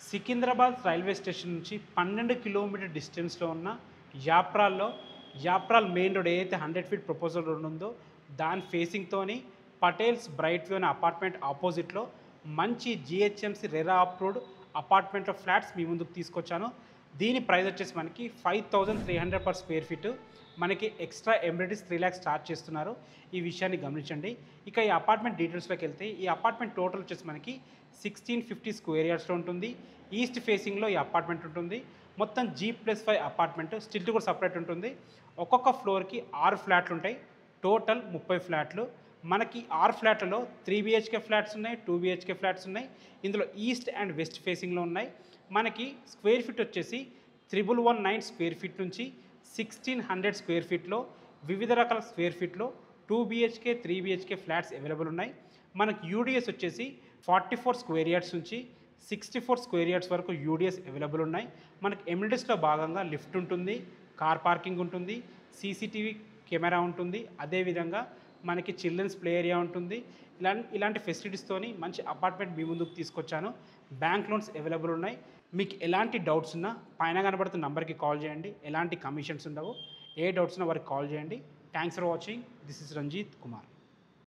Secunderabad railway station నుంచి 12 kilometre డిస్టెన్స్లో ఉన్న యాప్రాల్లో యాప్రాల్ మెయిన్ రోడ్ ఏదైతే 100 ఫీట్ ప్రపోజల్ రోడ్ ఉందో దాని ఫేసింగ్తోని పటేల్స్ బ్రైట్ వ్యూ అనే అపార్ట్మెంట్ ఆపోజిట్లో మంచి జిహెచ్ఎంసి రెరా అప్రూవ్డ్ అపార్ట్మెంట్లో ఫ్లాట్స్ మీ ముందుకు తీసుకొచ్చాను. దీని ప్రైస్ వచ్చేసి మనకి 5300 పర్ స్క్వేర్ ఫీట్. మనకి ఎక్స్ట్రా ఎమ్యూనిటీస్ 3 lakhs స్టార్ట్ చేస్తున్నారు. ఈ విషయాన్ని గమనించండి. ఇక ఈ అపార్ట్మెంట్ డీటెయిల్స్లోకి వెళ్తే ఈ అపార్ట్మెంట్ టోటల్ వచ్చేసి మనకి 1650 స్క్వేర్ యార్డ్స్లో ఉంటుంది. ఈస్ట్ ఫేసింగ్లో ఈ అపార్ట్మెంట్ ఉంటుంది. మొత్తం G+5 అపార్ట్మెంట్, స్టిల్ట్ కూడా సపరేట్ ఉంటుంది. ఒక్కొక్క ఫ్లోర్కి 6 ఫ్లాట్లు ఉంటాయి. టోటల్ 30 ఫ్లాట్లు. మనకి 6 ఫ్లాట్లలో 3 BHK ఫ్లాట్స్ ఉన్నాయి, 2 BHK ఫ్లాట్స్ ఉన్నాయి. ఇందులో ఈస్ట్ అండ్ వెస్ట్ ఫేసింగ్లో ఉన్నాయి. మనకి స్క్వేర్ ఫీట్ వచ్చేసి 1119 స్క్వేర్ ఫీట్ నుంచి 1600 స్క్వేర్ ఫీట్లో వివిధ రకాల స్క్వేర్ ఫీట్లో 2 BHK 3 BHK ఫ్లాట్స్ అవైలబుల్ ఉన్నాయి. మనకి యూడిఎస్ వచ్చేసి 44 స్క్వేర్ యార్డ్స్ నుంచి 64 స్క్వేర్ యార్డ్స్ వరకు యూడిఎస్ అవైలబుల్ ఉన్నాయి. మనకి ఎమ్యూనిటీస్లో భాగంగా లిఫ్ట్ ఉంటుంది, కార్ పార్కింగ్ ఉంటుంది, సీసీటీవీ కెమెరా ఉంటుంది. అదేవిధంగా మనకి చిల్డ్రన్స్ ప్లే ఏరియా ఉంటుంది. ఇలాంటి ఫెసిలిటీస్తోని మంచి అపార్ట్మెంట్ మీ ముందుకు తీసుకొచ్చాను. బ్యాంక్ లోన్స్ అవైలబుల్ ఉన్నాయి. మీకు ఎలాంటి డౌట్స్ ఉన్నా పైన కనబడుతున్న నంబర్కి కాల్ చేయండి. ఎలాంటి కమిషన్స్ ఉండవు. ఏ డౌట్స్ ఉన్నా వారికి కాల్ చేయండి. Thanks for watching. This is Ranjith Kumar.